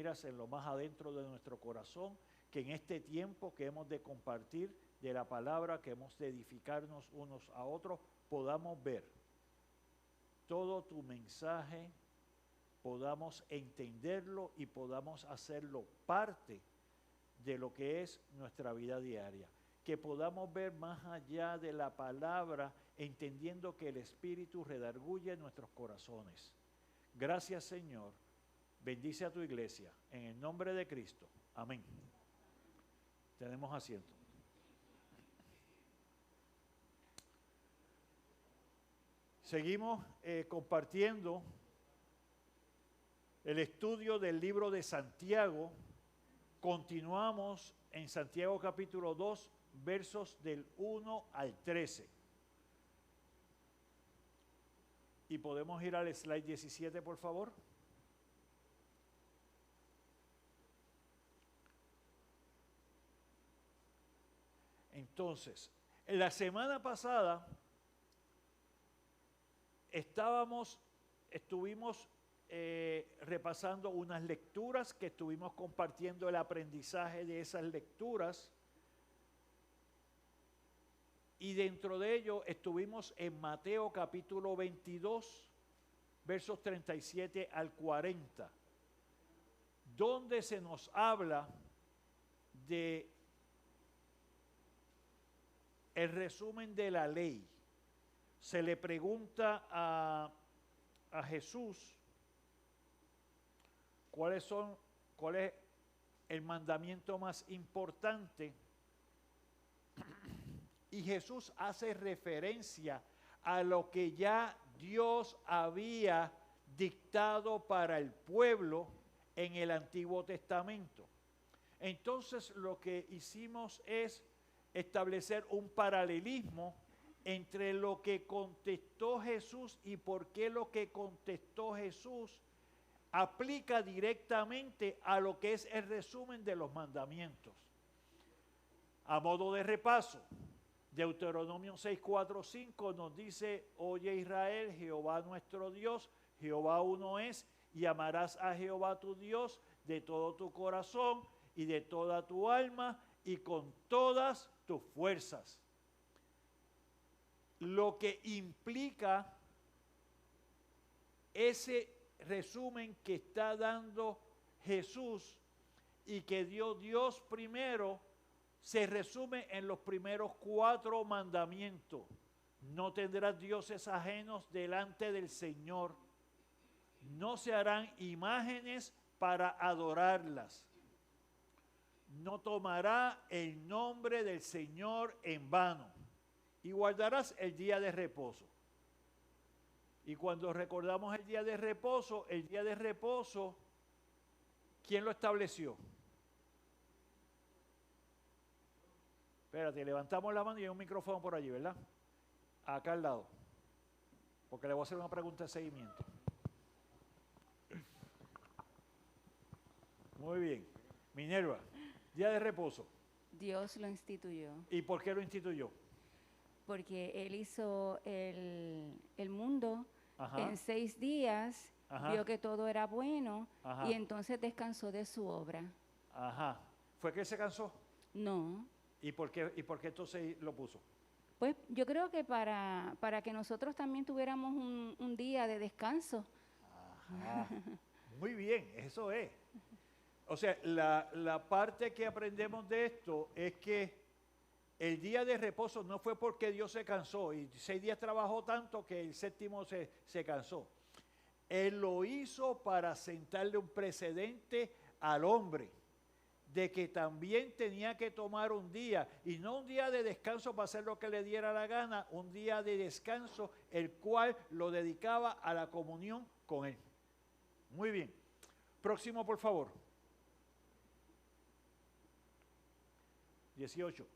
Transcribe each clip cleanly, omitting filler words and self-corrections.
en lo más adentro de nuestro corazón, que en este tiempo que hemos de compartir de la palabra, que hemos de edificarnos unos a otros, podamos ver todo tu mensaje, podamos entenderlo y podamos hacerlo parte de lo que es nuestra vida diaria. Que podamos ver más allá de la palabra, entendiendo que el Espíritu redarguye nuestros corazones. Gracias, Señor. Bendice a tu iglesia. En el nombre de Cristo. Amén. Tenemos asiento. Seguimos compartiendo el estudio del libro de Santiago. Continuamos en Santiago capítulo 2, versos del 1 al 13. Y podemos ir al slide 17, por favor. Entonces, en la semana pasada estuvimos repasando unas lecturas que estuvimos compartiendo el aprendizaje de esas lecturas, y dentro de ello estuvimos en Mateo capítulo 22, versos 37 al 40, donde se nos habla de el resumen de la ley. Se le pregunta a Jesús cuál es el mandamiento más importante, y Jesús hace referencia a lo que ya Dios había dictado para el pueblo en el Antiguo Testamento. Entonces lo que hicimos es establecer un paralelismo entre lo que contestó Jesús y por qué lo que contestó Jesús aplica directamente a lo que es el resumen de los mandamientos. A modo de repaso, Deuteronomio 6, 4, 5 nos dice: oye Israel, Jehová nuestro Dios, Jehová uno es, y amarás a Jehová tu Dios de todo tu corazón y de toda tu alma y con todas tus fuerzas. Lo que implica ese resumen que está dando Jesús y que dio Dios primero, se resume en los primeros 4 mandamientos. No tendrás dioses ajenos delante del Señor. No se harán imágenes para adorarlas. No tomará el nombre del Señor en vano. Y guardarás el día de reposo. Y cuando recordamos el día de reposo, ¿quién lo estableció? Espérate, levantamos la mano y hay un micrófono por allí, ¿verdad? Acá al lado. Porque le voy a hacer una pregunta de seguimiento. Muy bien. Minerva, día de reposo. Dios lo instituyó. ¿Y por qué lo instituyó? Porque Él hizo el mundo Ajá. en 6 días, Ajá. vio que todo era bueno. Ajá. Y entonces descansó de su obra. Ajá. ¿Fue que él se cansó? No. ¿Y por qué entonces lo puso? Pues yo creo que para que nosotros también tuviéramos un día de descanso. Ajá. Muy bien, eso es. O sea, la parte que aprendemos de esto es que el día de reposo no fue porque Dios se cansó y 6 días trabajó tanto que el 7º se cansó. Él lo hizo para sentarle un precedente al hombre de que también tenía que tomar un día, y no un día de descanso para hacer lo que le diera la gana, un día de descanso el cual lo dedicaba a la comunión con Él. Muy bien. Próximo, por favor. 18.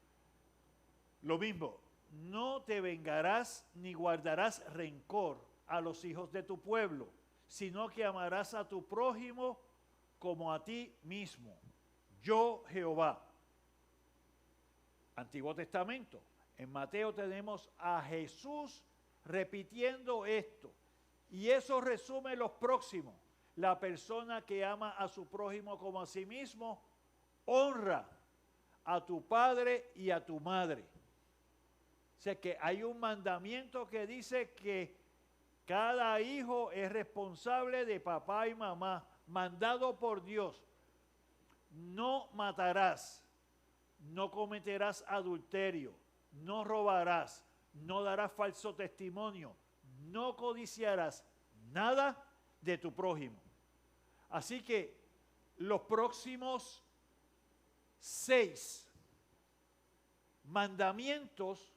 Lo mismo, no te vengarás ni guardarás rencor a los hijos de tu pueblo, sino que amarás a tu prójimo como a ti mismo. Yo, Jehová. Antiguo Testamento. En Mateo tenemos a Jesús repitiendo esto. Y eso resume los próximos. La persona que ama a su prójimo como a sí mismo, honra a tu padre y a tu madre. O sea que hay un mandamiento que dice que cada hijo es responsable de papá y mamá, mandado por Dios. No matarás, no cometerás adulterio, no robarás, no darás falso testimonio, no codiciarás nada de tu prójimo. Así que los próximos 6 mandamientos,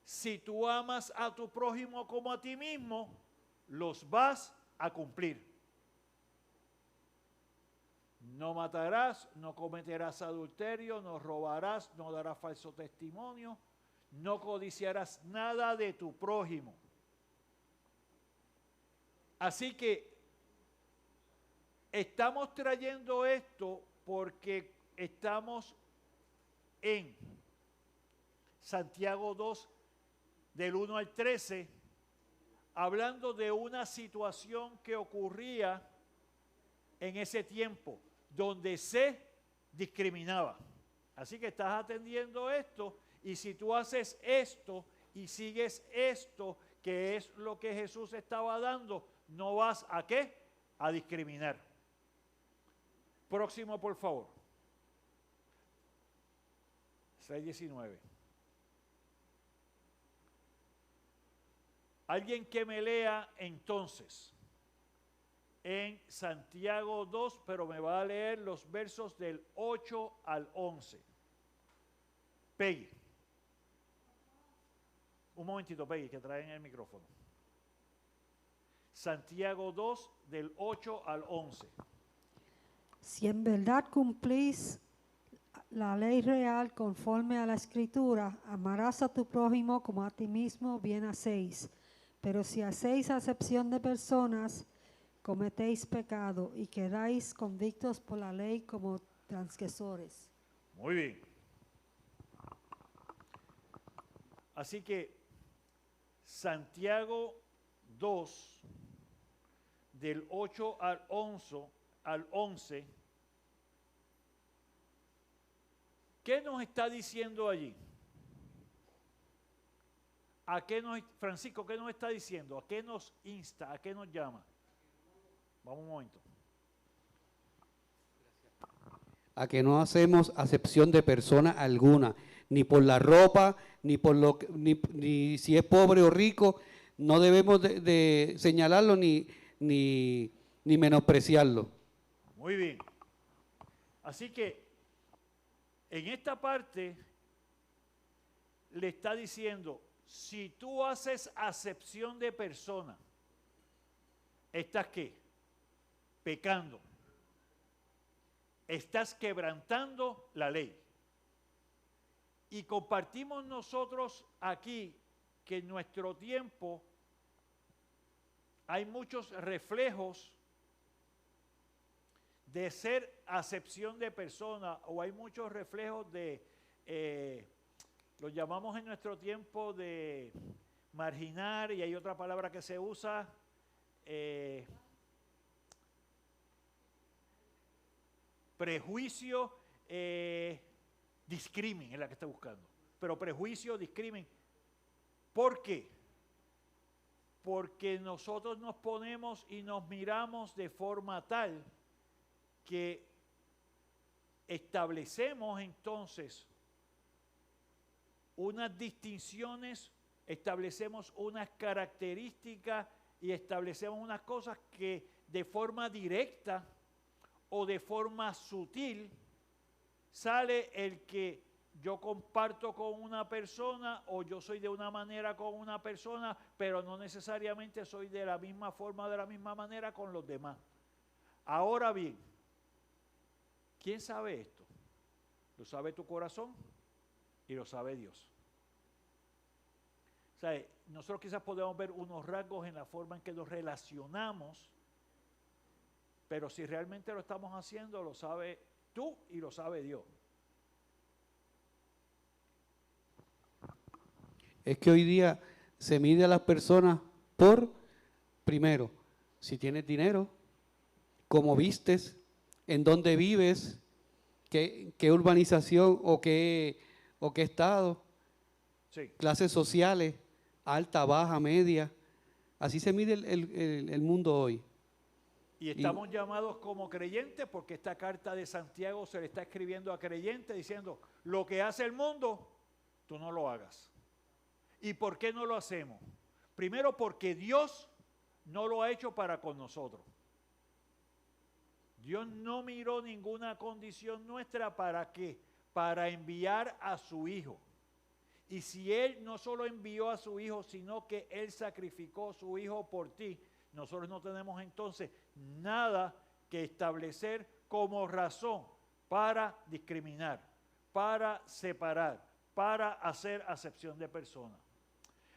si tú amas a tu prójimo como a ti mismo, los vas a cumplir. No matarás, no cometerás adulterio, no robarás, no darás falso testimonio, no codiciarás nada de tu prójimo. Así que estamos trayendo esto porque estamos en Santiago 2, del 1 al 13, hablando de una situación que ocurría en ese tiempo, donde se discriminaba. Así que estás atendiendo esto, y si tú haces esto y sigues esto, que es lo que Jesús estaba dando, no vas a ¿qué? A discriminar. Próximo, por favor. 6:19. Alguien que me lea entonces en Santiago 2, pero me va a leer los versos del 8 al 11. Peggy. Un momentito, Peggy, que traen el micrófono. Santiago 2, del 8 al 11. Si en verdad cumplís la ley real conforme a la Escritura, amarás a tu prójimo como a ti mismo, bien hacéis. Pero si hacéis acepción de personas, cometéis pecado y quedáis convictos por la ley como transgresores. Muy bien. Así que Santiago 2, del 8 al 11, ¿qué nos está diciendo allí? Francisco, ¿qué nos está diciendo? ¿A qué nos insta? ¿A qué nos llama? Vamos un momento. A que no hacemos acepción de persona alguna, ni por la ropa, ni por ni si es pobre o rico, no debemos de señalarlo ni menospreciarlo. Muy bien. Así que en esta parte le está diciendo, si tú haces acepción de persona, ¿estás qué? Pecando. Estás quebrantando la ley. Y compartimos nosotros aquí que en nuestro tiempo hay muchos reflejos de ser acepción de persona, o hay muchos reflejos de, lo llamamos en nuestro tiempo de marginar, y hay otra palabra que se usa, prejuicio, discrimen es la que está buscando, pero prejuicio, discrimen. ¿Por qué? Porque nosotros nos ponemos y nos miramos de forma tal que establecemos entonces unas distinciones, establecemos unas características y establecemos unas cosas que de forma directa o de forma sutil sale el que yo comparto con una persona, o yo soy de una manera con una persona, pero no necesariamente soy de la misma forma, de la misma manera con los demás. Ahora bien, ¿quién sabe esto? Lo sabe tu corazón y lo sabe Dios. O sea, nosotros quizás podemos ver unos rasgos en la forma en que nos relacionamos, pero si realmente lo estamos haciendo, lo sabe tú y lo sabe Dios. Es que hoy día se mide a las personas por, primero, si tienes dinero, cómo vistes, en dónde vives, qué urbanización o qué estado, Sí. clases sociales, alta, baja, media. Así se mide el mundo hoy. Y estamos llamados como creyentes porque esta carta de Santiago se le está escribiendo a creyentes diciendo, lo que hace el mundo, tú no lo hagas. ¿Y por qué no lo hacemos? Primero porque Dios no lo ha hecho para con nosotros. Dios no miró ninguna condición nuestra para qué, para enviar a su Hijo. Y si Él no solo envió a su Hijo, sino que Él sacrificó a su Hijo por ti, nosotros no tenemos entonces nada que establecer como razón para discriminar, para separar, para hacer acepción de personas.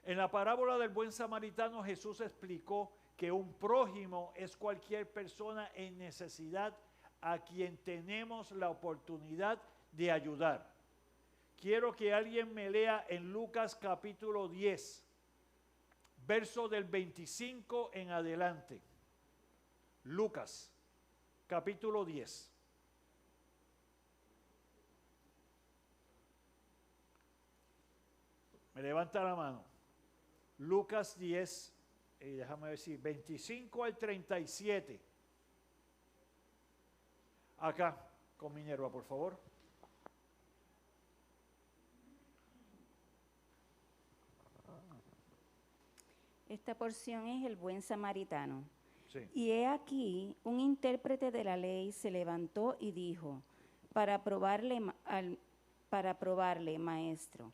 En la parábola del buen samaritano, Jesús explicó que un prójimo es cualquier persona en necesidad a quien tenemos la oportunidad de ayudar. Quiero que alguien me lea en Lucas capítulo 10, verso del 25 en adelante. Lucas capítulo 10. Me levanta la mano. Lucas 10, déjame ver si 25 al 37. Acá, con Minerva, por favor. Esta porción es el buen samaritano. Sí. Y he aquí, un intérprete de la ley se levantó y dijo, para probarle, maestro,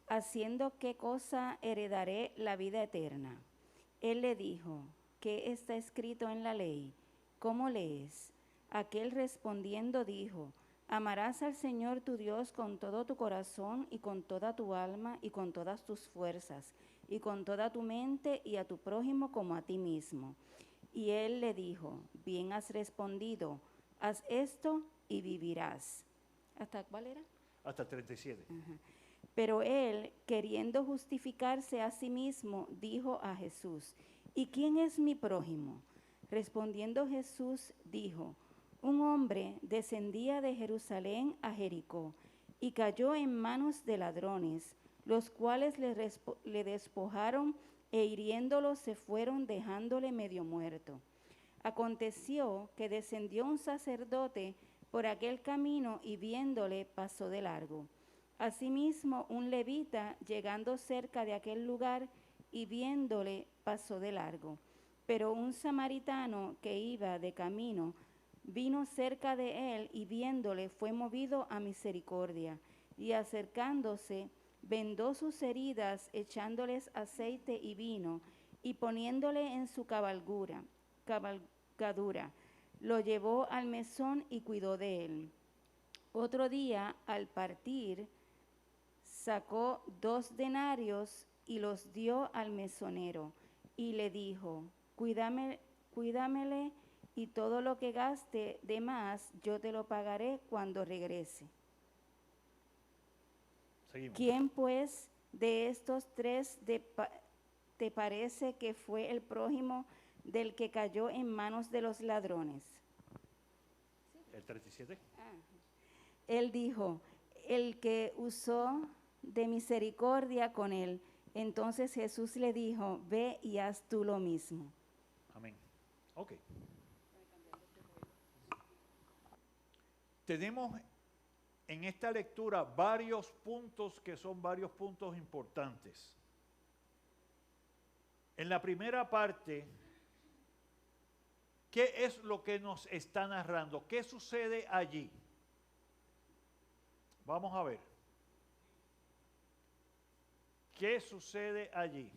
¿haciendo qué cosa heredaré la vida eterna? Él le dijo, ¿qué está escrito en la ley? ¿Cómo lees? Aquel respondiendo dijo, amarás al Señor tu Dios con todo tu corazón y con toda tu alma y con todas tus fuerzas y con toda tu mente y a tu prójimo como a ti mismo. Y él le dijo, bien has respondido, haz esto y vivirás. ¿Hasta cuál era? Hasta el 37. Pero él, queriendo justificarse a sí mismo, dijo a Jesús, ¿y quién es mi prójimo? Respondiendo Jesús dijo, un hombre descendía de Jerusalén a Jericó y cayó en manos de ladrones, los cuales le despojaron e hiriéndolo se fueron dejándole medio muerto. Aconteció que descendió un sacerdote por aquel camino y viéndole pasó de largo. Asimismo, un levita, llegando cerca de aquel lugar y viéndole, pasó de largo. Pero un samaritano que iba de camino, vino cerca de él y viéndole fue movido a misericordia. Y acercándose, vendó sus heridas, echándoles aceite y vino, y poniéndole en su cabalgadura, lo llevó al mesón y cuidó de él. Otro día, al partir, sacó 2 denarios y los dio al mesonero, y le dijo, cuídamele, y todo lo que gaste de más, yo te lo pagaré cuando regrese. Seguimos. ¿Quién pues de estos 3 te parece que fue el prójimo del que cayó en manos de los ladrones? El 37. Él dijo, el que usó de misericordia con él. Entonces Jesús le dijo, ve y haz tú lo mismo. Amén. Ok. Tenemos en esta lectura varios puntos que son varios puntos importantes. En la primera parte, ¿qué es lo que nos está narrando? ¿Qué sucede allí? Vamos a ver. ¿Qué sucede allí?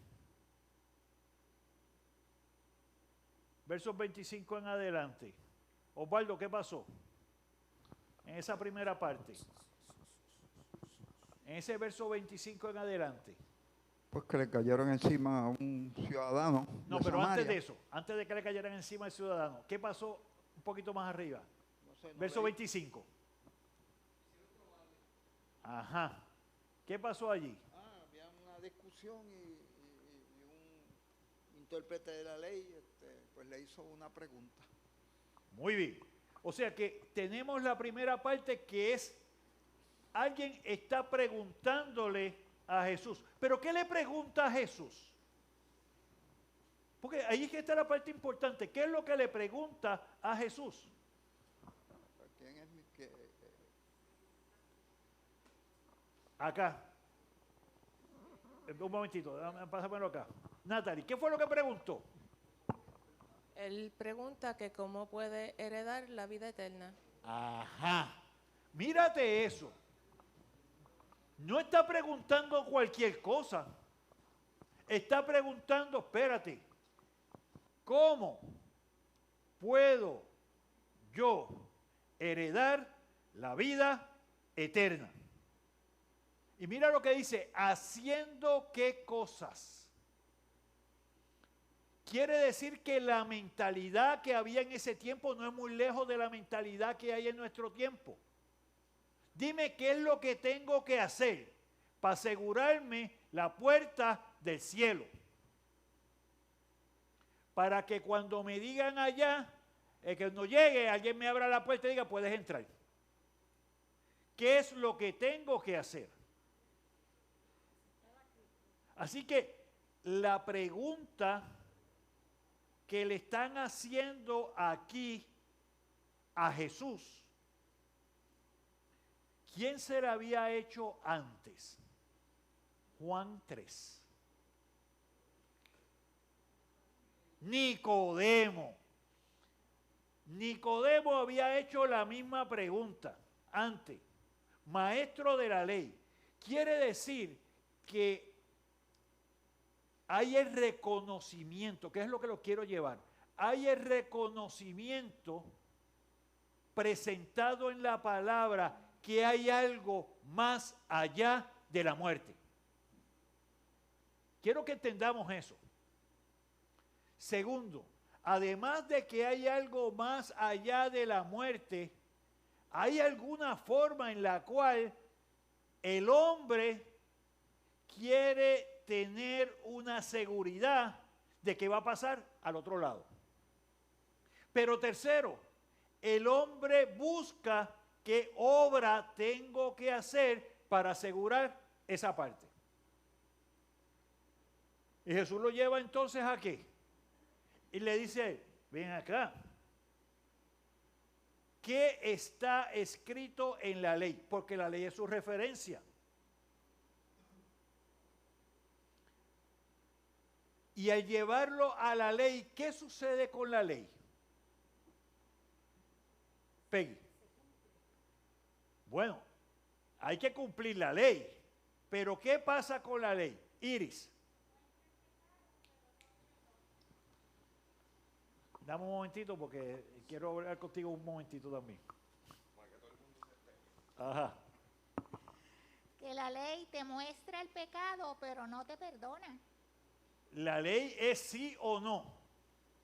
Versos 25 en adelante. Osvaldo, ¿qué pasó? En esa primera parte. En ese verso 25 en adelante. Pues que le cayeron encima a un ciudadano. No, de pero Samaria. antes de eso, antes de que le cayeran encima al ciudadano, ¿qué pasó un poquito más arriba? No sé, no Verso leí. 25. Ajá. ¿Qué pasó allí? Había una discusión y un intérprete de la ley pues le hizo una pregunta. Muy bien. O sea que tenemos la primera parte que es, alguien está preguntándole a Jesús. ¿Pero qué le pregunta a Jesús? Porque ahí es que está la parte importante. ¿Qué es lo que le pregunta a Jesús? ¿Quién es mi que? Acá. Un momentito, pásamelo acá. Natalie, ¿qué fue lo que preguntó? Él pregunta que cómo puede heredar la vida eterna. Ajá. Mírate eso. No está preguntando cualquier cosa. Está preguntando, espérate, ¿cómo puedo yo heredar la vida eterna? Y mira lo que dice, ¿haciendo qué cosas? Quiere decir que la mentalidad que había en ese tiempo no es muy lejos de la mentalidad que hay en nuestro tiempo. Dime qué es lo que tengo que hacer para asegurarme la puerta del cielo. Para que cuando me digan allá, que no llegue, alguien me abra la puerta y diga, puedes entrar. ¿Qué es lo que tengo que hacer? Así que la pregunta que le están haciendo aquí a Jesús, ¿quién se la había hecho antes? Juan 3. Nicodemo. Nicodemo había hecho la misma pregunta antes. Maestro de la ley. Quiere decir que hay el reconocimiento, que es lo que lo quiero llevar. Hay el reconocimiento presentado en la palabra que hay algo más allá de la muerte. Quiero que entendamos eso. Segundo, además de que hay algo más allá de la muerte, hay alguna forma en la cual el hombre quiere tener una seguridad de que va a pasar al otro lado. Pero tercero, el hombre busca qué obra tengo que hacer para asegurar esa parte. Y Jesús lo lleva entonces ¿a qué? Y le dice, ven acá. ¿Qué está escrito en la ley? Porque la ley es su referencia. Y al llevarlo a la ley, ¿qué sucede con la ley? Peggy. Bueno, hay que cumplir la ley. Pero ¿qué pasa con la ley? Iris. Dame un momentito porque quiero hablar contigo un momentito también. Ajá. Que la ley te muestra el pecado, pero no te perdona. La ley es sí o no,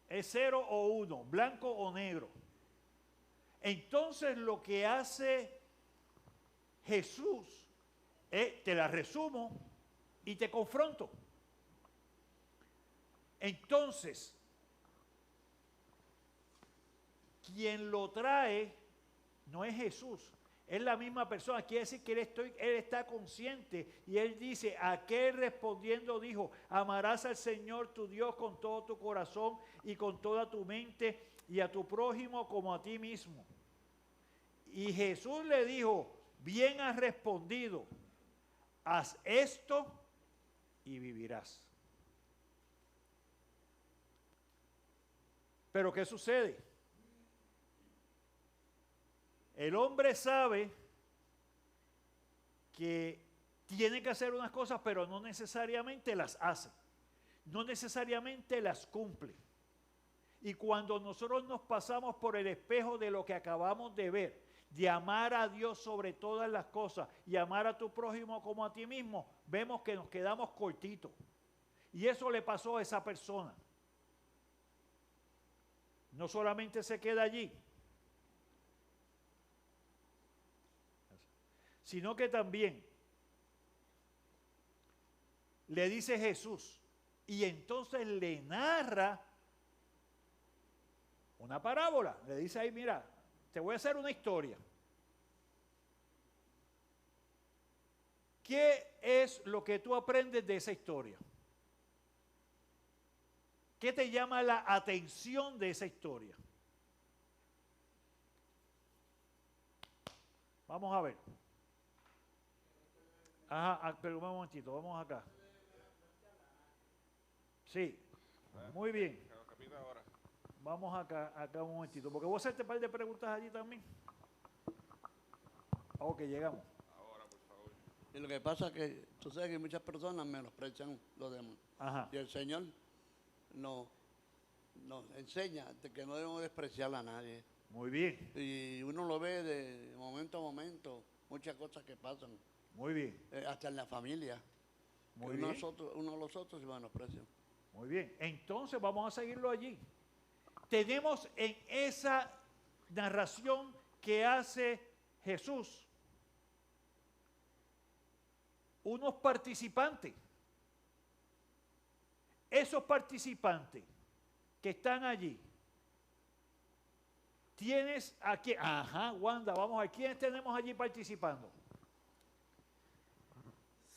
es 0 o 1, blanco o negro. Entonces lo que hace Jesús es, te la resumo y te confronto. Entonces, quien lo trae no es Jesús. Es la misma persona, quiere decir que él está consciente y él dice, aquel respondiendo dijo, amarás al Señor tu Dios con todo tu corazón y con toda tu mente y a tu prójimo como a ti mismo. Y Jesús le dijo, bien has respondido, haz esto y vivirás. Pero ¿qué sucede? El hombre sabe que tiene que hacer unas cosas, pero no necesariamente las hace. No necesariamente las cumple. Y cuando nosotros nos pasamos por el espejo de lo que acabamos de ver, de amar a Dios sobre todas las cosas y amar a tu prójimo como a ti mismo, vemos que nos quedamos cortitos. Y eso le pasó a esa persona. No solamente se queda allí, sino que también le dice Jesús, y entonces le narra Una parábola. Le dice ahí, mira, te voy a hacer una historia. ¿Qué es lo que tú aprendes de esa historia? ¿Qué te llama la atención de esa historia? Vamos a ver. Ajá, pero un momentito, vamos acá. Sí, muy bien. Vamos acá un momentito, porque voy a hacerte un par de preguntas allí también. Ok, llegamos. Y lo que pasa es que tú sabes que muchas personas menosprecian los demás. Ajá. Y el Señor nos enseña de que no debemos despreciar a nadie. Muy bien, Y uno lo ve de momento a momento, muchas cosas que pasan, muy bien, hasta en la familia. muy Que bien. uno a los otros se menosprecian. Muy bien, entonces vamos a seguirlo allí. Tenemos en esa narración que hace Jesús unos participantes. Esos participantes que están allí, tienes aquí, ajá, Wanda, vamos a ver, ¿quiénes tenemos allí participando?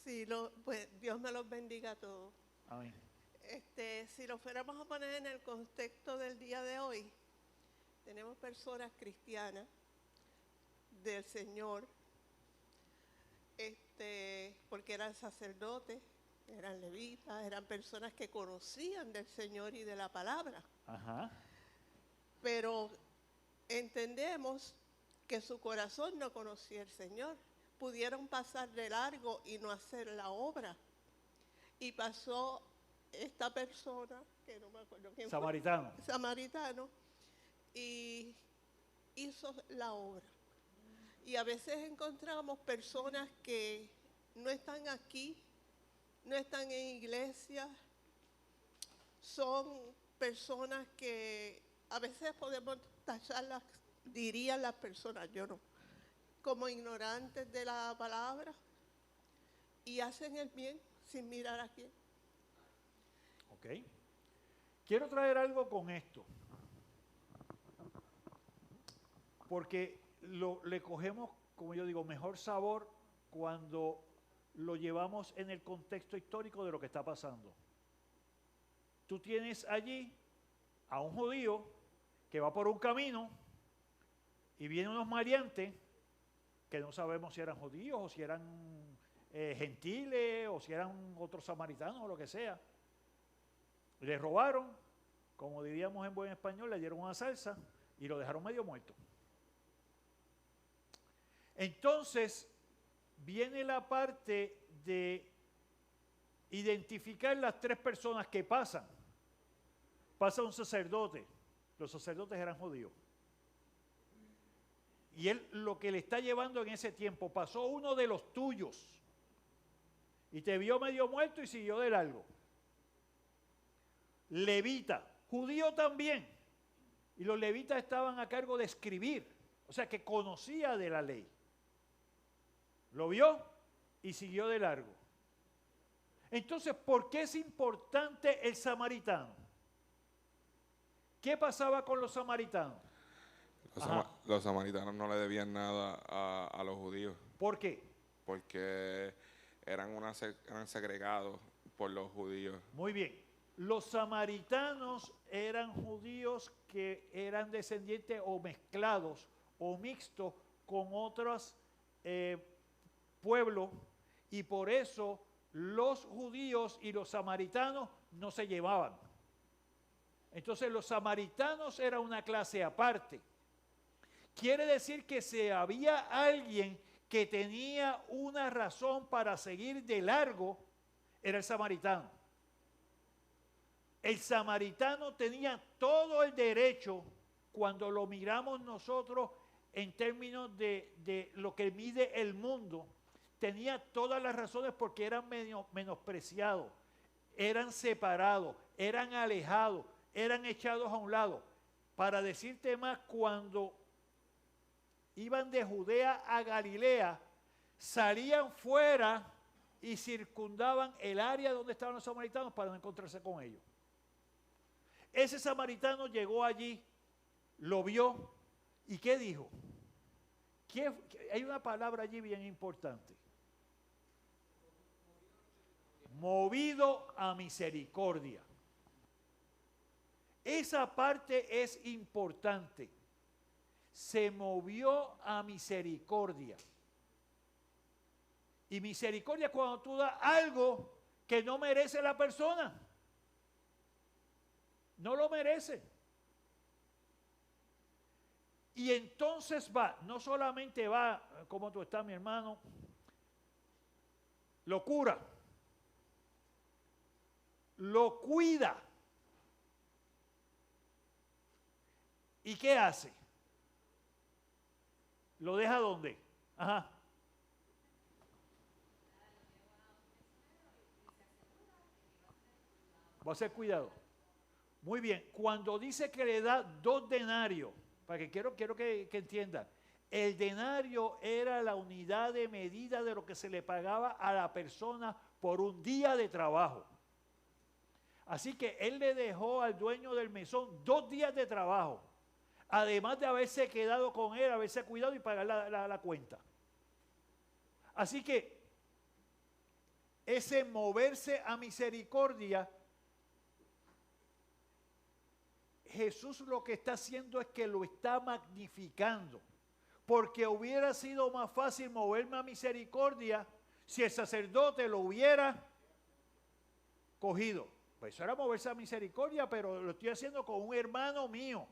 Sí, pues Dios me los bendiga a todos. Amén. Si lo fuéramos a poner en el contexto del día de hoy, tenemos personas cristianas del Señor, porque eran sacerdotes, eran levitas, eran personas que conocían del Señor y de la palabra. Ajá. Pero entendemos que su corazón no conocía al Señor. Pudieron pasar de largo y no hacer la obra. Y pasó esta persona, que no me acuerdo quién Samaritano. fue, samaritano, y hizo la obra. Y a veces encontramos personas que no están aquí, no están en iglesia, son personas que a veces podemos tacharlas, dirían las personas, yo no, como ignorantes de la palabra, y hacen el bien sin mirar a quién. Ok. Quiero traer algo con esto. Porque le cogemos, como yo digo, mejor sabor cuando lo llevamos en el contexto histórico de lo que está pasando. Tú tienes allí a un judío que va por un camino y vienen unos maleantes que no sabemos si eran judíos o si eran gentiles o si eran otros samaritanos o lo que sea. Le robaron, como diríamos en buen español, le dieron una salsa y lo dejaron medio muerto. Entonces, viene la parte de identificar las tres personas que pasan. Pasa un sacerdote, los sacerdotes eran judíos. Y él lo que le está llevando en ese tiempo, pasó uno de los tuyos y te vio medio muerto y siguió de largo. Levita, judío también. Y los levitas estaban a cargo de escribir, o sea que conocía de la ley. Lo vio y siguió de largo. Entonces, ¿por qué es importante el samaritano? ¿Qué pasaba con los samaritanos? Los samaritanos no le debían nada a los judíos. ¿Por qué? Porque eran segregados por los judíos. Muy bien. Los samaritanos eran judíos que eran descendientes o mezclados o mixtos con otros pueblos, y por eso los judíos y los samaritanos no se llevaban. Entonces los samaritanos eran una clase aparte. Quiere decir que si había alguien que tenía una razón para seguir de largo, era el samaritano. El samaritano tenía todo el derecho, cuando lo miramos nosotros en términos de lo que mide el mundo, tenía todas las razones porque eran menospreciados, eran separados, eran alejados, eran echados a un lado. Para decirte más, cuando iban de Judea a Galilea, salían fuera y circundaban el área donde estaban los samaritanos para no encontrarse con ellos. Ese samaritano llegó allí lo vio y ¿qué dijo? Hay una palabra allí bien importante. Movido a misericordia. Esa parte es importante. Se movió a misericordia. Y misericordia es cuando tú das algo que no merece la persona. No lo merece. Y entonces va, no solamente va, ¿cómo tú estás, mi hermano? Lo cura. Lo cuida. ¿Y qué hace? ¿Lo deja dónde? Ajá. Va a ser cuidado. Muy bien. Cuando dice que le da 2 denarios, para que quiero que entiendan, el denario era la unidad de medida de lo que se le pagaba a la persona por un día de trabajo. Así que él le dejó al dueño del mesón 2 días de trabajo, además de haberse quedado con él, haberse cuidado y pagar la cuenta. Así que ese moverse a misericordia, Jesús lo que está haciendo es que lo está magnificando, porque hubiera sido más fácil moverme a misericordia si el sacerdote lo hubiera cogido. Pues eso era moverse a misericordia, pero lo estoy haciendo con un hermano mío,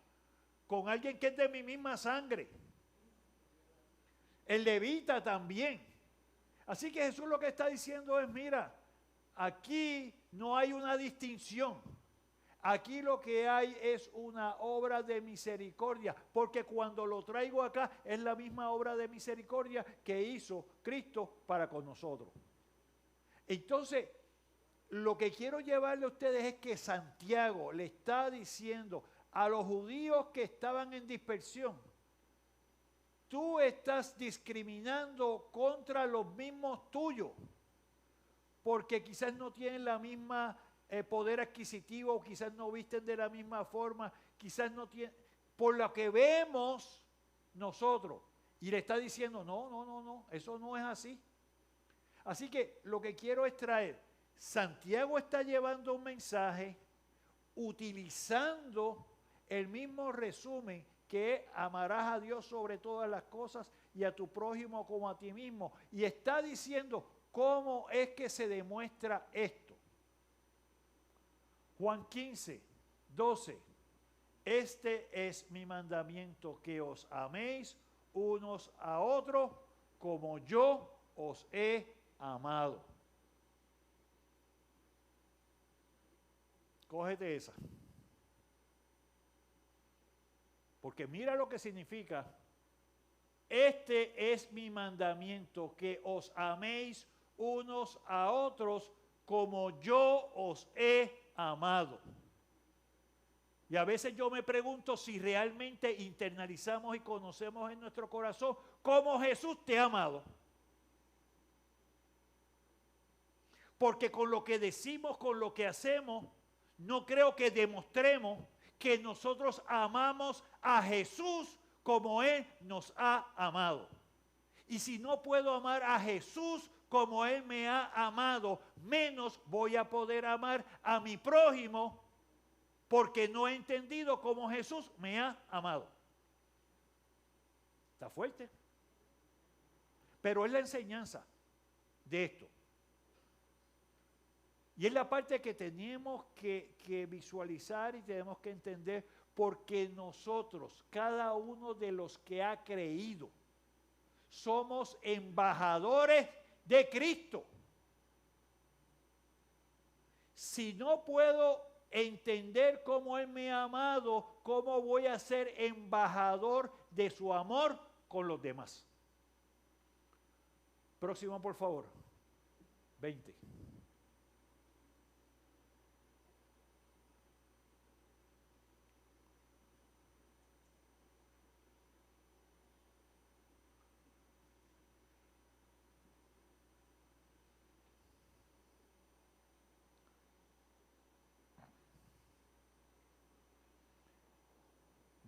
con alguien que es de mi misma sangre. El levita también. Así que Jesús lo que está diciendo es, mira, aquí no hay una distinción. Aquí lo que hay es una obra de misericordia, porque cuando lo traigo acá es la misma obra de misericordia que hizo Cristo para con nosotros. Entonces, lo que quiero llevarle a ustedes es que Santiago le está diciendo a los judíos que estaban en dispersión, tú estás discriminando contra los mismos tuyos, porque quizás no tienen la misma poder adquisitivo, o quizás no visten de la misma forma, quizás no tienen, por lo que vemos nosotros, y le está diciendo, no, eso no es así. Así que lo que quiero es traer, Santiago está llevando un mensaje utilizando el mismo resumen que amarás a Dios sobre todas las cosas y a tu prójimo como a ti mismo, y está diciendo cómo es que se demuestra esto. Juan 15, 12. Este es mi mandamiento, que os améis unos a otros como yo os he amado. Cógete esa. Porque mira lo que significa. Este es mi mandamiento, que os améis unos a otros como yo os he amado. Y a veces yo me pregunto si realmente internalizamos y conocemos en nuestro corazón cómo Jesús te ha amado. Porque con lo que decimos, con lo que hacemos, no creo que demostremos que nosotros amamos a Jesús como Él nos ha amado. Y si no puedo amar a Jesús como Él me ha amado, menos voy a poder amar a mi prójimo, porque no he entendido cómo Jesús me ha amado. Está fuerte. Pero es la enseñanza de esto. Y es la parte que tenemos que visualizar y tenemos que entender, porque nosotros, cada uno de los que ha creído, somos embajadores de Cristo. Si no puedo entender cómo Él me ha amado, ¿cómo voy a ser embajador de su amor con los demás? Próximo, por favor. 20.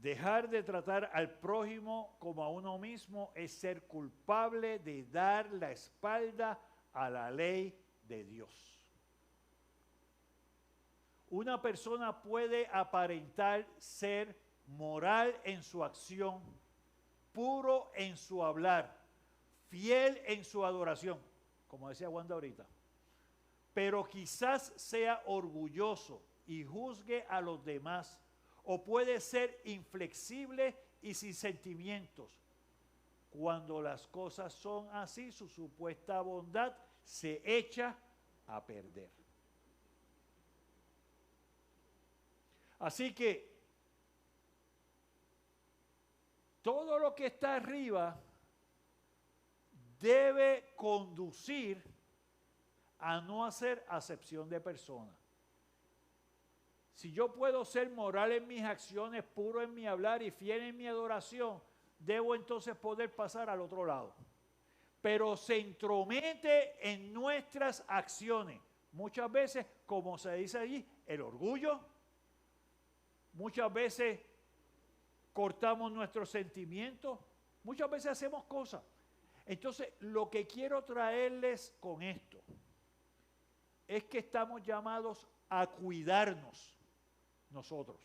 Dejar de tratar al prójimo como a uno mismo es ser culpable de dar la espalda a la ley de Dios. Una persona puede aparentar ser moral en su acción, puro en su hablar, fiel en su adoración, como decía Wanda ahorita, pero quizás sea orgulloso y juzgue a los demás, o puede ser inflexible y sin sentimientos. Cuando las cosas son así, su supuesta bondad se echa a perder. Así que todo lo que está arriba debe conducir a no hacer acepción de personas. Si yo puedo ser moral en mis acciones, puro en mi hablar y fiel en mi adoración, debo entonces poder pasar al otro lado. Pero se entromete en nuestras acciones. Muchas veces, como se dice allí, el orgullo. Muchas veces cortamos nuestros sentimientos. Muchas veces hacemos cosas. Entonces, lo que quiero traerles con esto es que estamos llamados a cuidarnos nosotros.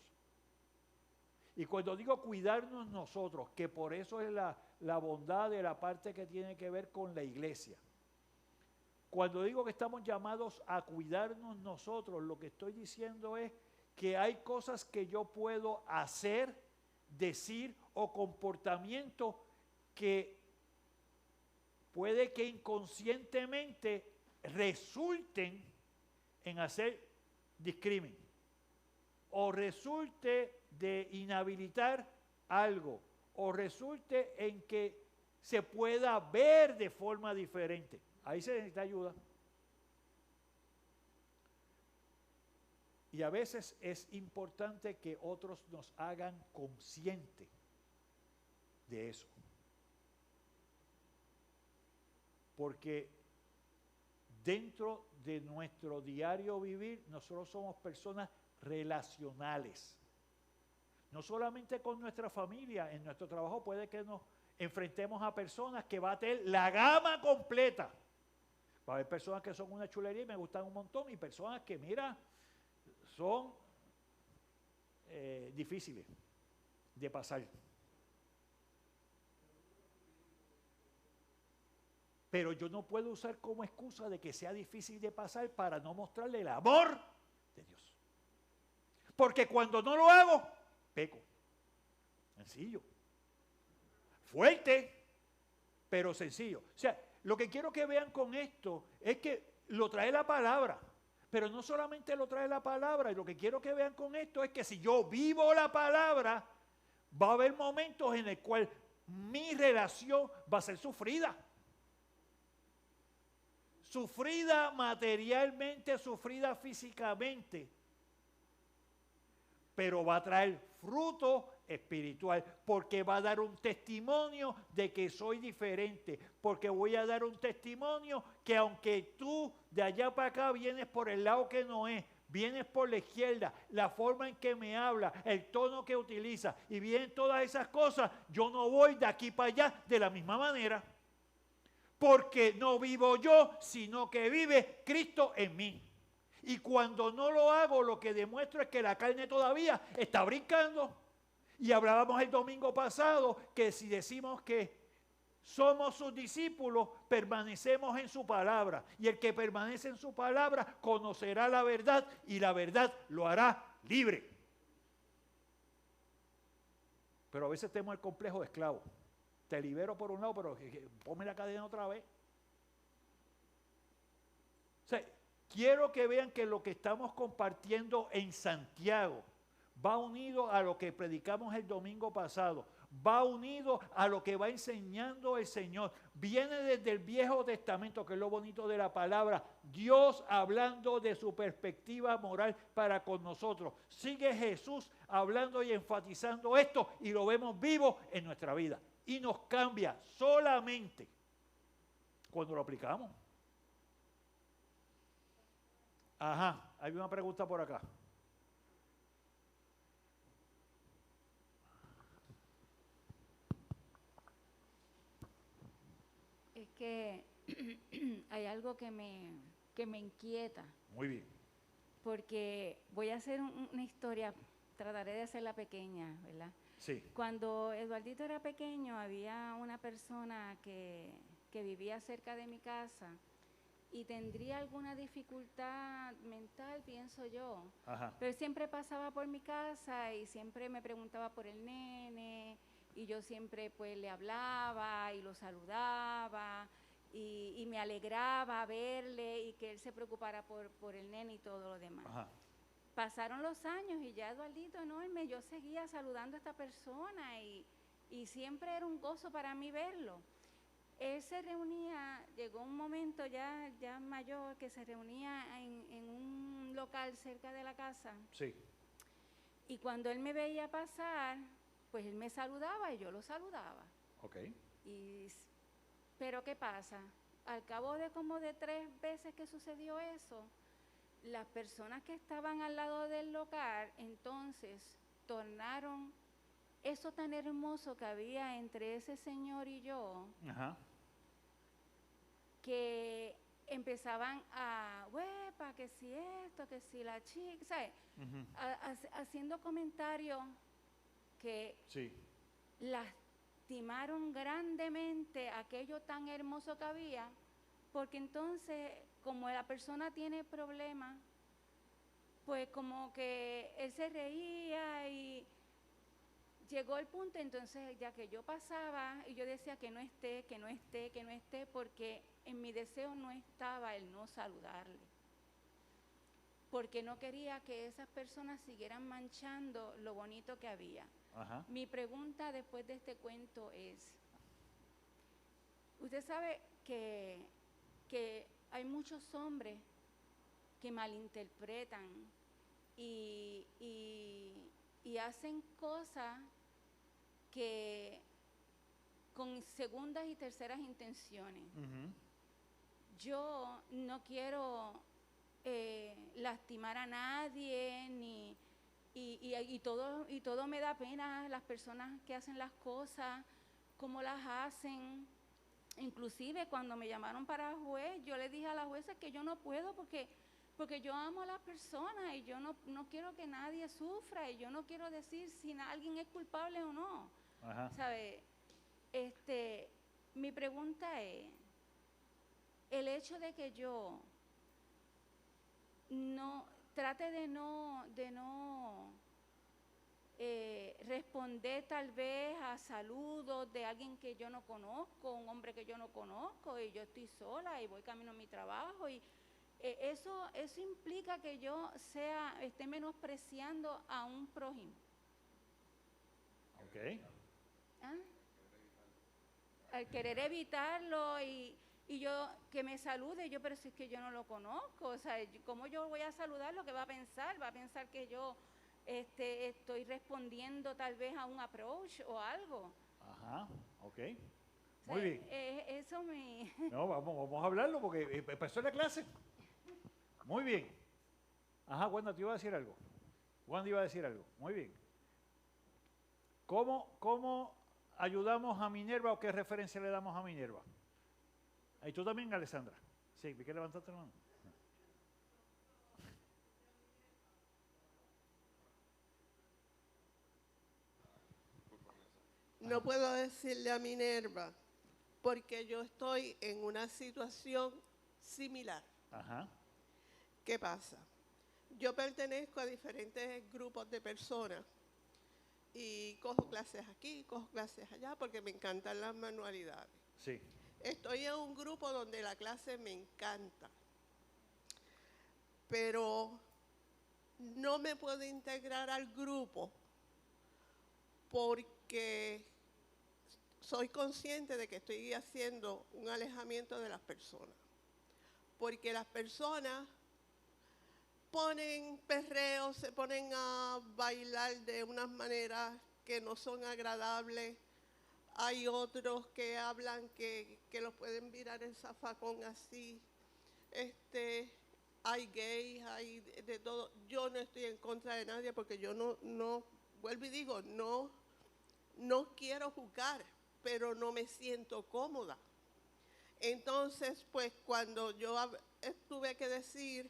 Y cuando digo cuidarnos nosotros, que por eso es la bondad de la parte que tiene que ver con la iglesia. Cuando digo que estamos llamados a cuidarnos nosotros, lo que estoy diciendo es que hay cosas que yo puedo hacer, decir o comportamiento que puede que inconscientemente resulten en hacer discrimen o resulte de inhabilitar algo o resulte en que se pueda ver de forma diferente. Ahí se necesita ayuda. Y a veces es importante que otros nos hagan consciente de eso. Porque dentro de nuestro diario vivir, nosotros somos personas relacionales. No solamente con nuestra familia, en nuestro trabajo puede que nos enfrentemos a personas que va a tener la gama completa. Va a haber personas que son una chulería y me gustan un montón, y personas que, mira, son difíciles de pasar. Pero yo no puedo usar como excusa de que sea difícil de pasar para no mostrarle el amor de Dios. Porque cuando no lo hago, peco. Sencillo. Fuerte, pero sencillo. O sea, lo que quiero que vean con esto es que lo trae la palabra. Pero no solamente lo trae la palabra, y lo que quiero que vean con esto es que si yo vivo la palabra, va a haber momentos en el cual mi relación va a ser sufrida. Sufrida materialmente, sufrida físicamente, pero va a traer fruto espiritual, porque va a dar un testimonio de que soy diferente, porque voy a dar un testimonio que aunque tú de allá para acá vienes por el lado que no es, vienes por la izquierda, la forma en que me habla, el tono que utiliza, y vienen todas esas cosas, yo no voy de aquí para allá de la misma manera. Porque no vivo yo, sino que vive Cristo en mí. Y cuando no lo hago, lo que demuestro es que la carne todavía está brincando. Y hablábamos el domingo pasado que si decimos que somos sus discípulos, permanecemos en su palabra. Y el que permanece en su palabra conocerá la verdad y la verdad lo hará libre. Pero a veces tenemos el complejo de esclavo. Te libero por un lado, pero ponme la cadena otra vez. O sea, quiero que vean que lo que estamos compartiendo en Santiago va unido a lo que predicamos el domingo pasado, va unido a lo que va enseñando el Señor. Viene desde el Viejo Testamento, que es lo bonito de la palabra, Dios hablando de su perspectiva moral para con nosotros. Sigue Jesús hablando y enfatizando esto y lo vemos vivo en nuestra vida. Y nos cambia solamente cuando lo aplicamos. Hay una pregunta por acá. Es que hay algo que me inquieta, Muy bien. porque voy a hacer una historia, trataré de hacerla pequeña, ¿verdad? Sí. Cuando Eduardito era pequeño, había una persona que vivía cerca de mi casa y tendría alguna dificultad mental, pienso yo. Ajá. Pero él siempre pasaba por mi casa y siempre me preguntaba por el nene y yo siempre pues le hablaba y lo saludaba y me alegraba verle y que él se preocupara por el nene y todo lo demás. Ajá. Pasaron los años y ya Eduardito enorme, yo seguía saludando a esta persona y siempre era un gozo para mí verlo. Él se reunía, llegó un momento ya mayor que se reunía en un local cerca de la casa Sí. y cuando él me veía pasar, pues él me saludaba y yo lo saludaba. Ok. Pero ¿qué pasa? Al cabo de como de 3 veces que sucedió eso, las personas que estaban al lado del local entonces tornaron eso tan hermoso que había entre ese señor y yo, Ajá. que empezaban a, huepa, que si esto, que si la chica, ¿sabes? Ujú. Haciendo comentarios que Sí. lastimaron grandemente aquello tan hermoso que había, porque entonces, como la persona tiene problemas, pues como que él se reía y llegó el punto entonces ya que yo pasaba y yo decía que no esté, que no esté, que no esté, porque en mi deseo no estaba el no saludarle, porque no quería que esas personas siguieran manchando lo bonito que había. Ajá. Mi pregunta después de este cuento es, usted sabe que hay muchos hombres que malinterpretan y hacen cosas que con segundas y terceras intenciones. Ujú. Yo no quiero lastimar a nadie, y todo me da pena, las personas que hacen las cosas, cómo las hacen. Inclusive cuando me llamaron para juez, yo le dije a la jueza que yo no puedo porque yo amo a las personas y yo no quiero que nadie sufra y yo no quiero decir si alguien es culpable o no. Ajá. ¿Sabe? Mi pregunta es, el hecho de que yo no trate de no responder tal vez a saludos de alguien que yo no conozco, un hombre que yo no conozco, y yo estoy sola y voy camino a mi trabajo, y eso implica que yo esté menospreciando a un prójimo. Ok. ¿Ah? Al querer evitarlo y yo que me salude, pero si es que yo no lo conozco, o sea, ¿cómo yo voy a saludarlo? ¿Qué va a pensar? ¿Va a pensar que yo estoy respondiendo tal vez a un approach o algo? Ajá. Ok. O sea, Muy bien. Eso me... No, vamos a hablarlo porque empezó la clase. Muy bien. Ajá, Wanda, te iba a decir algo. Wanda iba a decir algo. Muy bien. ¿Cómo ayudamos a Minerva o qué referencia le damos a Minerva? Ahí tú también, Alessandra. Sí, ¿me quieres levantarte la mano? No puedo decirle a Minerva porque yo estoy en una situación similar. Ajá. ¿Qué pasa? Yo pertenezco a diferentes grupos de personas y cojo clases aquí, cojo clases allá porque me encantan las manualidades. Sí. Estoy en un grupo donde la clase me encanta, pero no me puedo integrar al grupo porque soy consciente de que estoy haciendo un alejamiento de las personas. Porque las personas ponen perreos, se ponen a bailar de unas maneras que no son agradables. Hay otros que hablan que los pueden virar el zafacón así. Hay gays, hay de todo. Yo no estoy en contra de nadie porque yo no vuelvo y digo, no quiero juzgar, pero no me siento cómoda. Entonces, pues cuando yo tuve que decir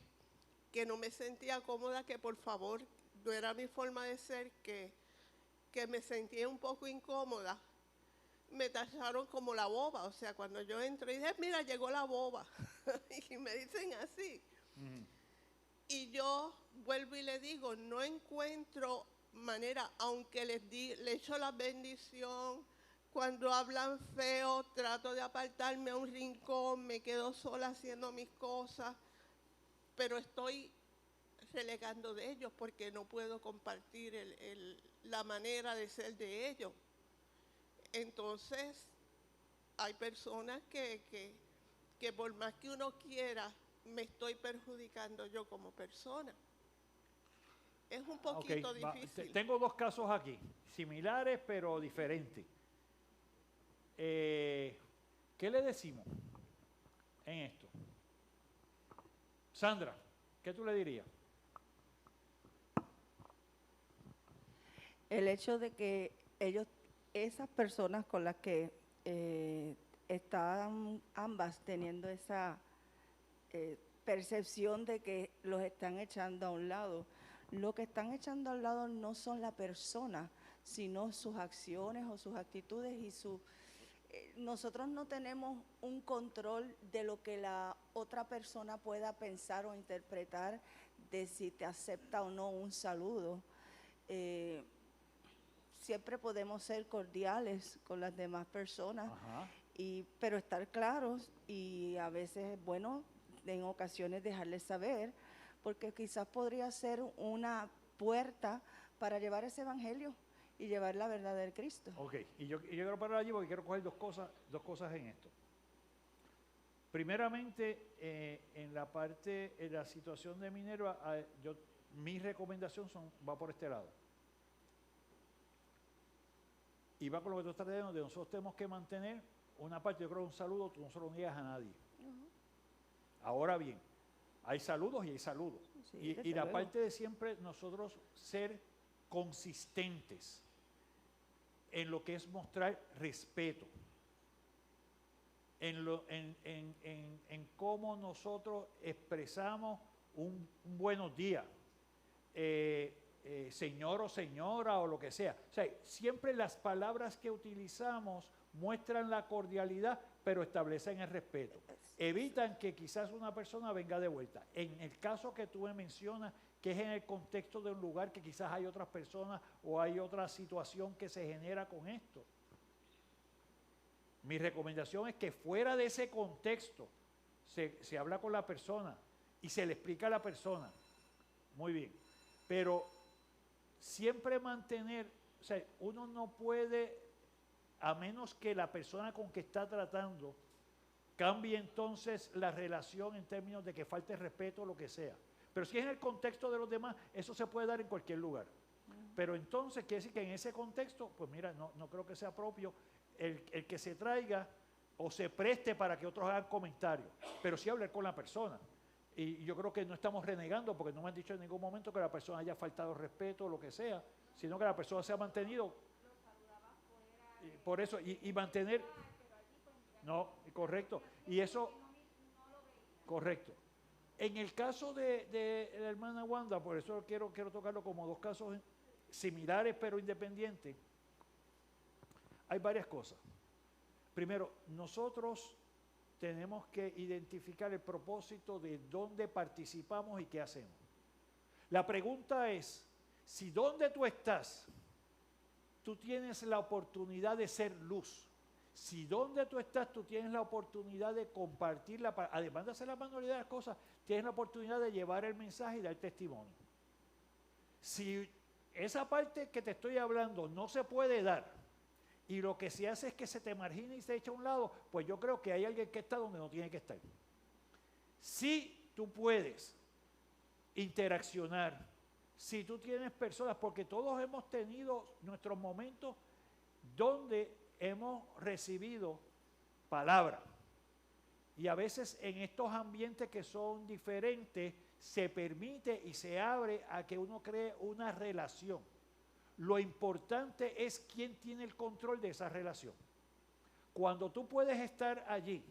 que no me sentía cómoda, que por favor, no era mi forma de ser, que me sentía un poco incómoda, me tacharon como la boba. O sea, cuando yo entré y dije, mira, llegó la boba. Y me dicen así. Y yo vuelvo y le digo, no encuentro manera, aunque le echo la bendición, cuando hablan feo, trato de apartarme a un rincón, me quedo sola haciendo mis cosas, pero estoy relegando de ellos porque no puedo compartir la manera de ser de ellos. Entonces, hay personas que por más que uno quiera, me estoy perjudicando yo como persona. Es un poquito difícil. Tengo dos casos aquí, similares pero diferentes. ¿Qué le decimos en esto? Sandra, ¿qué tú le dirías? El hecho de que esas personas con las que están ambas teniendo esa percepción de que los están echando a un lado, lo que están echando a un lado no son la persona, sino sus acciones o sus actitudes y nosotros no tenemos un control de lo que la otra persona pueda pensar o interpretar de si te acepta o no un saludo. Siempre podemos ser cordiales con las demás personas, pero estar claros y a veces, bueno, en ocasiones dejarles saber, porque quizás podría ser una puerta para llevar ese evangelio y llevar la verdad del Cristo. Ok, y yo quiero parar allí porque quiero coger dos cosas en esto. Primeramente, en la situación de Minerva, mi recomendación va por este lado. Y va con lo que tú estás diciendo, de nosotros tenemos que mantener una parte, yo creo, un saludo, tú no se lo niegas a nadie. Ahora bien, hay saludos y hay saludos. Sí, y la parte de siempre nosotros ser consistentes en lo que es mostrar respeto, en cómo nosotros expresamos un buenos días, señor o señora o lo que sea. O sea, siempre las palabras que utilizamos muestran la cordialidad, pero establecen el respeto. Evitan que quizás una persona venga de vuelta. En el caso que tú me mencionas, que es en el contexto de un lugar que quizás hay otras personas o hay otra situación que se genera con esto. Mi recomendación es que fuera de ese contexto se habla con la persona y se le explica a la persona. Muy bien. Pero siempre mantener, o sea, uno no puede, a menos que la persona con que está tratando cambie entonces la relación en términos de que falte respeto o lo que sea. Pero si es en el contexto de los demás, eso se puede dar en cualquier lugar. Pero entonces quiere decir que en ese contexto, pues mira, no creo que sea propio el que se traiga o se preste para que otros hagan comentarios, pero sí hablar con la persona. Y yo creo que no estamos renegando porque no me han dicho en ningún momento que la persona haya faltado respeto o lo que sea, sino que la persona se ha mantenido. Por eso, y mantener... No, correcto. Y eso... Correcto. En el caso de la hermana Wanda, por eso quiero tocarlo como dos casos similares pero independientes, hay varias cosas. Primero, nosotros tenemos que identificar el propósito de dónde participamos y qué hacemos. La pregunta es, si donde tú estás, tú tienes la oportunidad de ser luz, si donde tú estás, tú tienes la oportunidad de compartirla, además de hacer la mayoría de las cosas, tienes la oportunidad de llevar el mensaje y dar testimonio. Si esa parte que te estoy hablando no se puede dar, y lo que se hace es que se te margina y se echa a un lado, pues yo creo que hay alguien que está donde no tiene que estar. Si tú puedes interaccionar, si tú tienes personas, porque todos hemos tenido nuestros momentos donde hemos recibido palabra. Y a veces en estos ambientes que son diferentes, se permite y se abre a que uno cree una relación. Lo importante es quién tiene el control de esa relación. Cuando tú puedes estar allí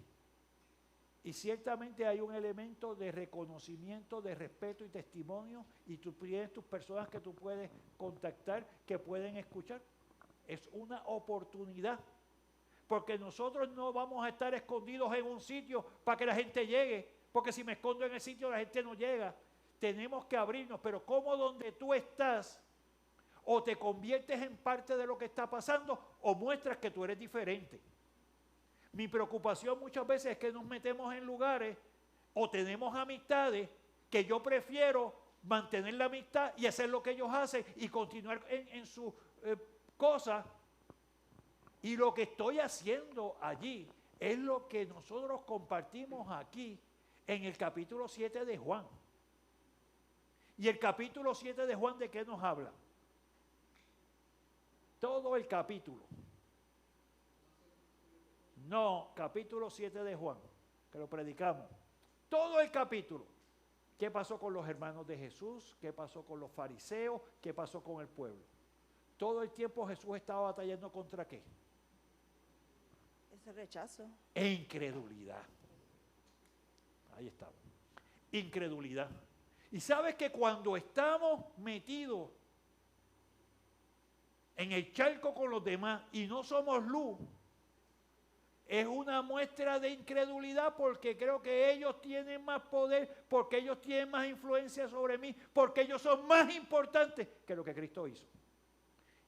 Y ciertamente hay un elemento de reconocimiento, de respeto y testimonio, y tú tienes tus personas que tú puedes contactar, que pueden escuchar. Es una oportunidad, porque nosotros no vamos a estar escondidos en un sitio para que la gente llegue, porque si me escondo en el sitio la gente no llega. Tenemos que abrirnos, pero como donde tú estás, o te conviertes en parte de lo que está pasando, o muestras que tú eres diferente. Mi preocupación muchas veces es que nos metemos en lugares o tenemos amistades que yo prefiero mantener la amistad y hacer lo que ellos hacen y continuar en sus cosas. Y lo que estoy haciendo allí es lo que nosotros compartimos aquí en el capítulo 7 de Juan. Y el capítulo 7 de Juan, ¿de qué nos habla? Todo el capítulo. No, capítulo 7 de Juan, que lo predicamos. Todo el capítulo. ¿Qué pasó con los hermanos de Jesús? ¿Qué pasó con los fariseos? ¿Qué pasó con el pueblo? Todo el tiempo Jesús estaba batallando ¿contra qué? Ese rechazo. E incredulidad. Ahí estaba. Incredulidad. Y sabes que cuando estamos metidos en el charco con los demás y no somos luz, es una muestra de incredulidad, porque creo que ellos tienen más poder, porque ellos tienen más influencia sobre mí, porque ellos son más importantes que lo que Cristo hizo.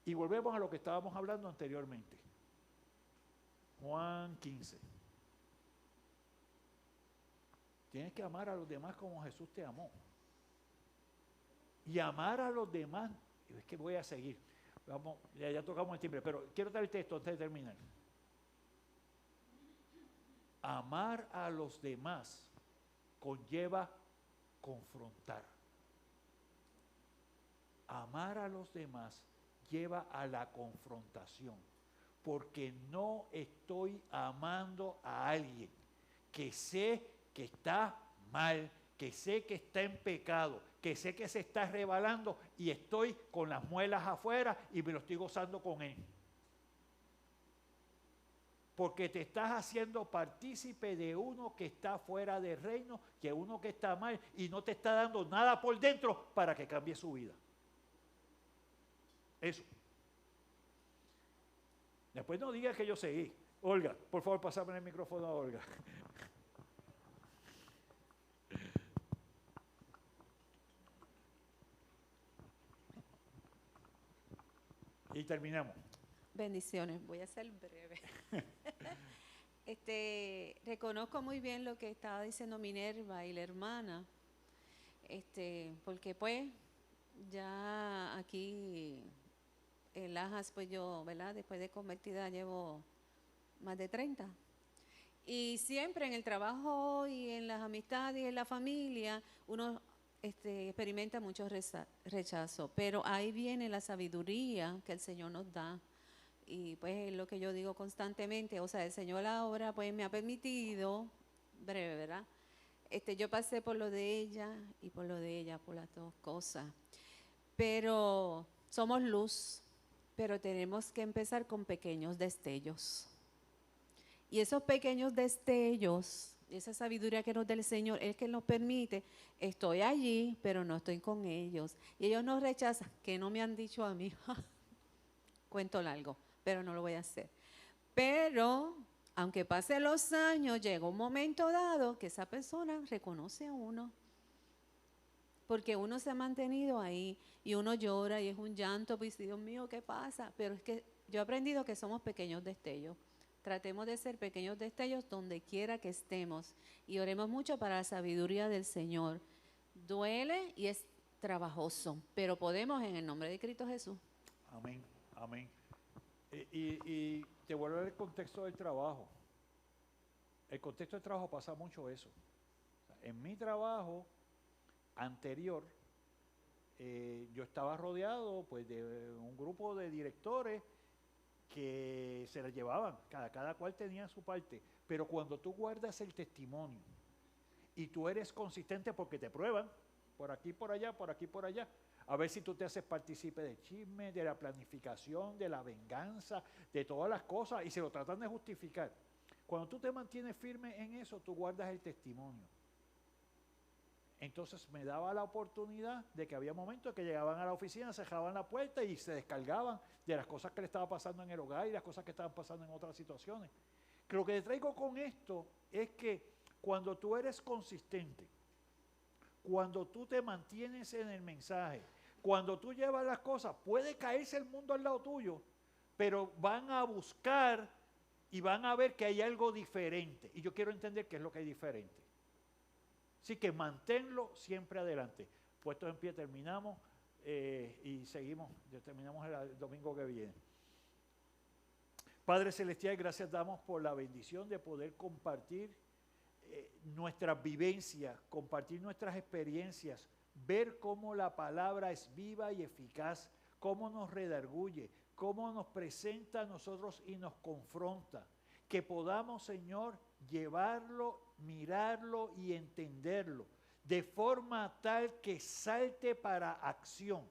Y volvemos a lo que estábamos hablando anteriormente. Juan 15. Tienes que amar a los demás como Jesús te amó. Y amar a los demás, es que voy a seguir. Vamos, ya tocamos el timbre, pero quiero traerte esto antes de terminar. Amar a los demás conlleva confrontar. Amar a los demás lleva a la confrontación, porque no estoy amando a alguien que sé que está mal, que sé que está en pecado, que sé que se está rebalando y estoy con las muelas afuera y me lo estoy gozando con él. Porque te estás haciendo partícipe de uno que está fuera del reino, que uno que está mal y no te está dando nada por dentro para que cambie su vida. Eso. Después no digas que yo seguí. Olga, por favor, pásame el micrófono a Olga. Y terminamos. Bendiciones, voy a ser breve. Reconozco muy bien lo que estaba diciendo Minerva y la hermana, porque pues ya aquí en Lajas, pues yo, ¿verdad? Después de convertida llevo más de 30. Y siempre en el trabajo y en las amistades y en la familia uno experimenta mucho rechazo, pero ahí viene la sabiduría que el Señor nos da. Y pues es lo que yo digo constantemente, o sea, el Señor ahora pues me ha permitido, breve, ¿verdad? Yo pasé por lo de ella y por lo de ella, por las dos cosas. Pero somos luz, pero tenemos que empezar con pequeños destellos. Y esos pequeños destellos, esa sabiduría que nos da el Señor, es que nos permite, estoy allí, pero no estoy con ellos. Y ellos nos rechazan, que no me han dicho a mí, cuento largo, pero no lo voy a hacer. Pero, aunque pasen los años, llega un momento dado que esa persona reconoce a uno. Porque uno se ha mantenido ahí y uno llora y es un llanto, pues Dios mío, ¿qué pasa? Pero es que yo he aprendido que somos pequeños destellos. Tratemos de ser pequeños destellos donde quiera que estemos y oremos mucho para la sabiduría del Señor. Duele y es trabajoso, pero podemos en el nombre de Cristo Jesús. Amén, amén. Y te vuelvo al contexto del trabajo. El contexto del trabajo pasa mucho eso. En mi trabajo anterior, yo estaba rodeado pues de un grupo de directores que se la llevaban, cada cual tenía su parte, pero cuando tú guardas el testimonio y tú eres consistente porque te prueban, por aquí, por allá, por aquí, por allá, a ver si tú te haces partícipe del chisme, de la planificación, de la venganza, de todas las cosas, y se lo tratan de justificar. Cuando tú te mantienes firme en eso, tú guardas el testimonio. Entonces me daba la oportunidad de que había momentos que llegaban a la oficina, cerraban la puerta y se descargaban de las cosas que le estaba pasando en el hogar y las cosas que estaban pasando en otras situaciones. Lo que te traigo con esto es que cuando tú eres consistente, cuando tú te mantienes en el mensaje, cuando tú llevas las cosas, puede caerse el mundo al lado tuyo, pero van a buscar y van a ver que hay algo diferente. Y yo quiero entender qué es lo que hay diferente. Así que manténlo siempre adelante. Puestos en pie, terminamos y seguimos, terminamos el domingo que viene. Padre Celestial, gracias damos por la bendición de poder compartir nuestras vivencias, compartir nuestras experiencias, ver cómo la palabra es viva y eficaz, cómo nos redarguye, cómo nos presenta a nosotros y nos confronta. Que podamos, Señor, llevarlo, mirarlo y entenderlo de forma tal que salte para acción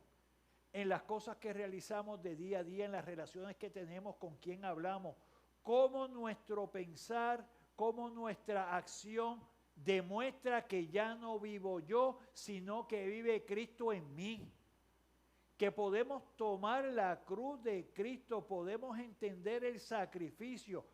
en las cosas que realizamos de día a día, en las relaciones que tenemos, con quien hablamos, cómo nuestro pensar, cómo nuestra acción demuestra que ya no vivo yo, sino que vive Cristo en mí. Que podemos tomar la cruz de Cristo, podemos entender el sacrificio,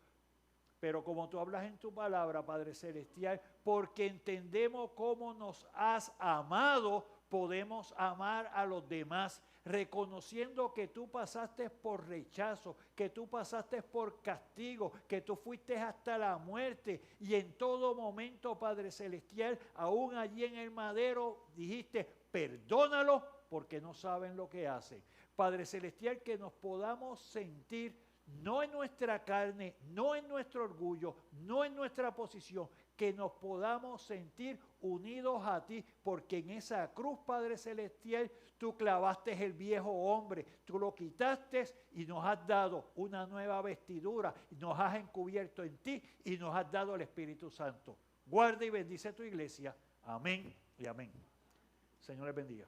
pero como tú hablas en tu palabra, Padre Celestial, porque entendemos cómo nos has amado, podemos amar a los demás, reconociendo que tú pasaste por rechazo, que tú pasaste por castigo, que tú fuiste hasta la muerte y en todo momento, Padre Celestial, aún allí en el madero, dijiste, perdónalo porque no saben lo que hacen. Padre Celestial, que nos podamos sentir no en nuestra carne, no en nuestro orgullo, no en nuestra posición, que nos podamos sentir unidos a ti, porque en esa cruz, Padre Celestial, tú clavaste el viejo hombre, tú lo quitaste y nos has dado una nueva vestidura, nos has encubierto en ti y nos has dado el Espíritu Santo. Guarda y bendice tu iglesia. Amén y amén. Señor les bendiga.